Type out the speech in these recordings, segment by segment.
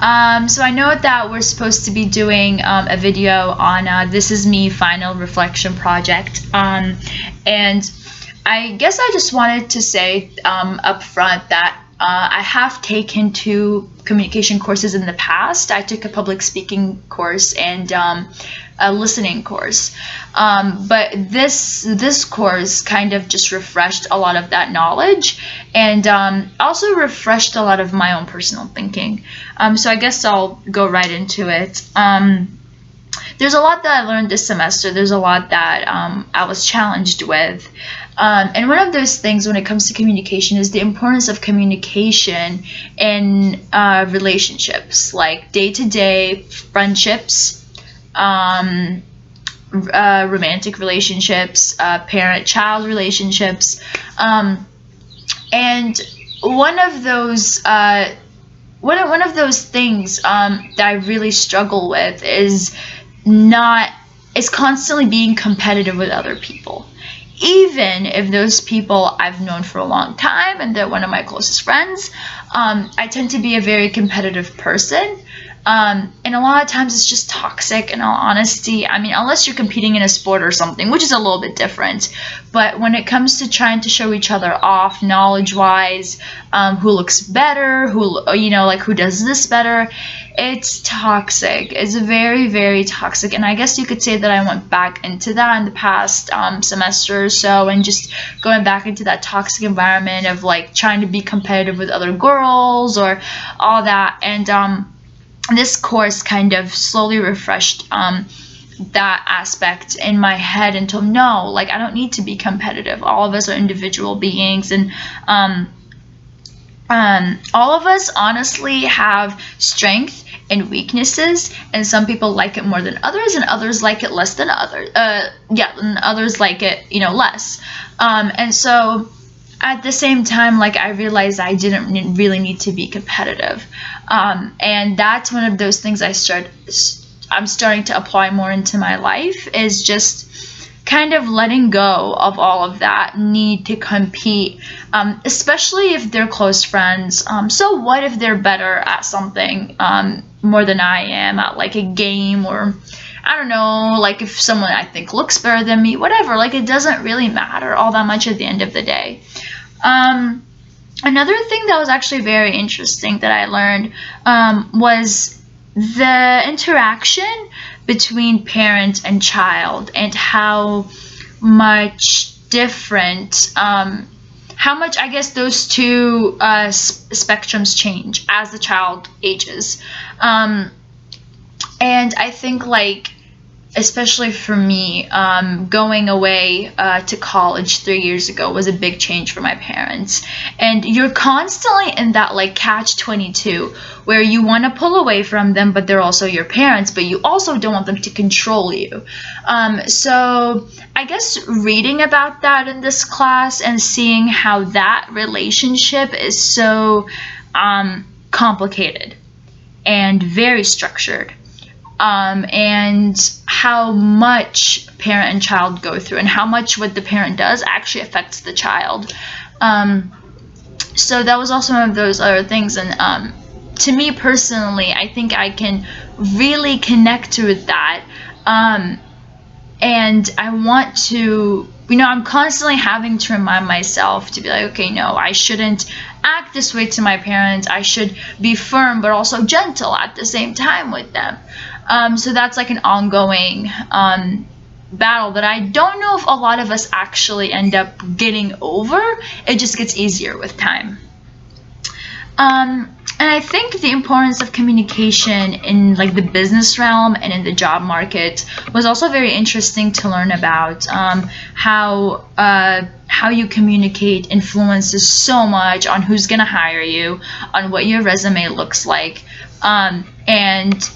So I know that we're supposed to be doing a video on This Is Me Final Reflection Project. And I guess I just wanted to say up front that I have taken two communication courses in the past. I took a public speaking course and a listening course. But this course kind of just refreshed a lot of that knowledge, and also refreshed a lot of my own personal thinking. So I guess I'll go right into it. There's a lot that I learned this semester. There's a lot that I was challenged with. And one of those things when it comes to communication is the importance of communication in relationships, like day-to-day friendships, romantic relationships, parent-child relationships. And one of those one of those things that I really struggle with is constantly being competitive with other people, even if those people I've known for a long time and they're one of my closest friends. I tend to be a very competitive person. And a lot of times it's just toxic, in all honesty. I mean, unless you're competing in a sport or something, which is a little bit different. But when it comes to trying to show each other off knowledge-wise, who looks better, who does this better, it's toxic. It's very, very toxic. And I guess you could say that I went back into that in the past semester or so, and just going back into that toxic environment of like trying to be competitive with other girls or all that. And this course kind of slowly refreshed that aspect in my head until no, like I don't need to be competitive. All of us are individual beings, and all of us honestly have strength and weaknesses, and some people like it more than others, and others like it less than others. And others like it, less. And so at the same time, like I realized I didn't really need to be competitive, and that's one of those things I'm starting to apply more into my life, is just kind of letting go of all of that need to compete, especially if they're close friends. So what if they're better at something more than I am, at like a game, or I don't know, like if someone I think looks better than me, whatever, like it doesn't really matter all that much at the end of the day. Another thing that was actually very interesting that I learned was the interaction between parent and child, and how much different, how much I guess those two spectrums change as the child ages. And I think, like, especially for me, going away to college 3 years ago was a big change for my parents. And you're constantly in that like catch-22 where you want to pull away from them, but they're also your parents, but you also don't want them to control you. So I guess reading about that in this class and seeing how that relationship is so complicated and very structured, and how much parent and child go through, and how much what the parent does actually affects the child. So that was also one of those other things. And to me personally, I think I can really connect with that. And I want to, I'm constantly having to remind myself to be like, okay, no, I shouldn't act this way to my parents. I should be firm, but also gentle at the same time with them. So that's like an ongoing battle that I don't know if a lot of us actually end up getting over. It just gets easier with time. And I think the importance of communication in like the business realm and in the job market was also very interesting to learn about. How you communicate influences so much on who's gonna hire you, on what your resume looks like, and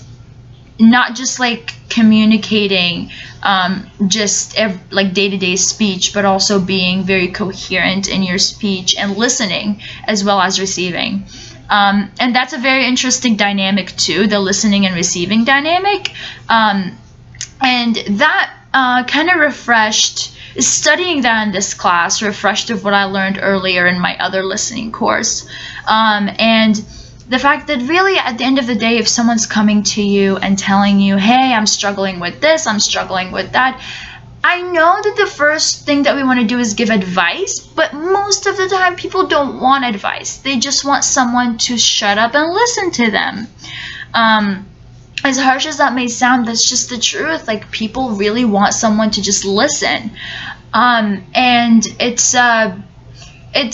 not just like communicating like day-to-day speech, but also being very coherent in your speech and listening as well as receiving. And that's a very interesting dynamic too, the listening and receiving dynamic. And that kind of refreshed, studying that in this class refreshed of what I learned earlier in my other listening course. And the fact that really at the end of the day, if someone's coming to you and telling you, hey, I'm struggling with this, I'm struggling with that, I know that the first thing that we want to do is give advice, but most of the time people don't want advice. They just want someone to shut up and listen to them. As harsh as that may sound, that's just the truth. Like, people really want someone to just listen. And it's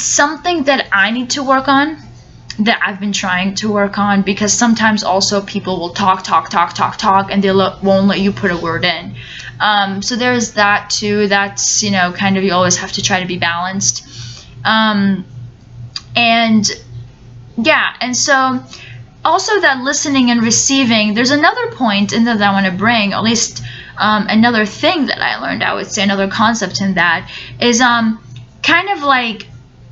something that I need to work on, that I've been trying to work on, because sometimes also people will talk, and they won't let you put a word in. So there's that too. That's, kind of, you always have to try to be balanced. And yeah, and so also that listening and receiving, there's another point in that I want to bring, at least another thing that I learned, I would say, another concept in that is kind of like,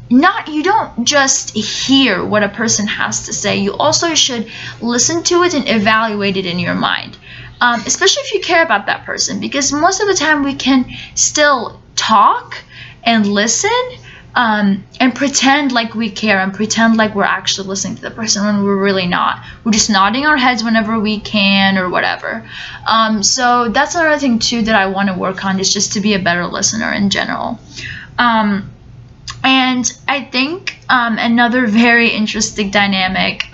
you don't just hear what a person has to say, you also should listen to it and evaluate it in your mind. Especially if you care about that person, because most of the time we can still talk and listen and pretend like we care and pretend like we're actually listening to the person when we're really not. We're just nodding our heads whenever we can or whatever. So that's another thing too that I want to work on, is just to be a better listener in general. And I think another very interesting dynamic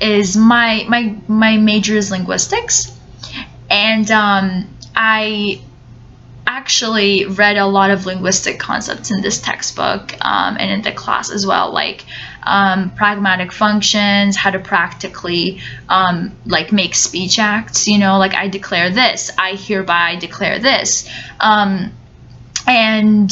is my major is linguistics. And I actually read a lot of linguistic concepts in this textbook and in the class as well, like pragmatic functions, how to practically like make speech acts, like I declare this, I hereby declare this, and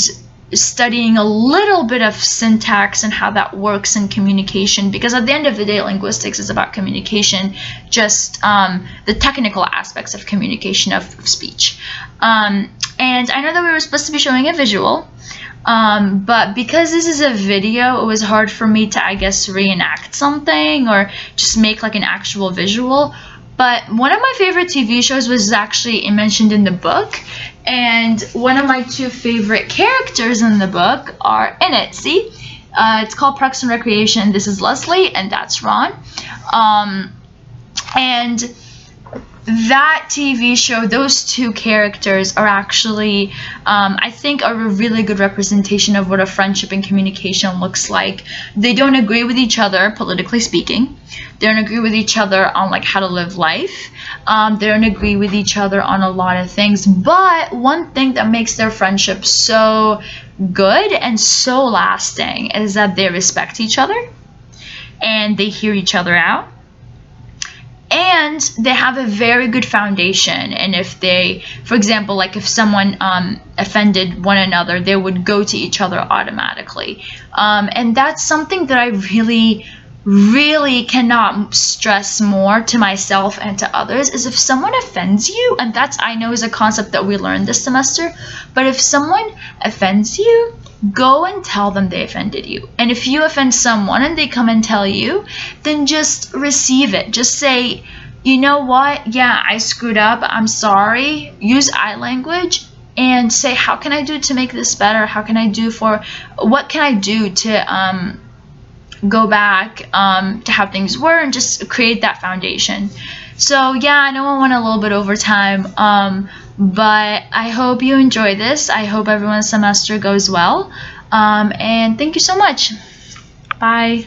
studying a little bit of syntax and how that works in communication, because at the end of the day, linguistics is about communication, just the technical aspects of communication of speech. And I know that we were supposed to be showing a visual, but because this is a video, it was hard for me to, I guess, reenact something or just make like an actual visual. But one of my favorite TV shows was actually mentioned in the book, and one of my two favorite characters in the book are in it. See, it's called Parks and Recreation. This is Leslie, and that's Ron. And that TV show, those two characters are actually, I think, are a really good representation of what a friendship and communication looks like. They don't agree with each other, politically speaking. They don't agree with each other on like how to live life. They don't agree with each other on a lot of things. But one thing that makes their friendship so good and so lasting is that they respect each other and they hear each other out. And they have a very good foundation. And if they, for example, like if someone offended one another, they would go to each other automatically. And that's something that I really cannot stress more to myself and to others, is if someone offends you, and that's, I know, is a concept that we learned this semester, but if someone offends you, go and tell them they offended you. And if you offend someone and they come and tell you, then just receive it. Just say, you know what, yeah, I screwed up, I'm sorry. Use I language and say, how can I do to make this better? What can I do to go back to how things were, and just create that foundation. So yeah, I know I went a little bit over time, but I hope you enjoy this. I hope everyone's semester goes well, and thank you so much. Bye.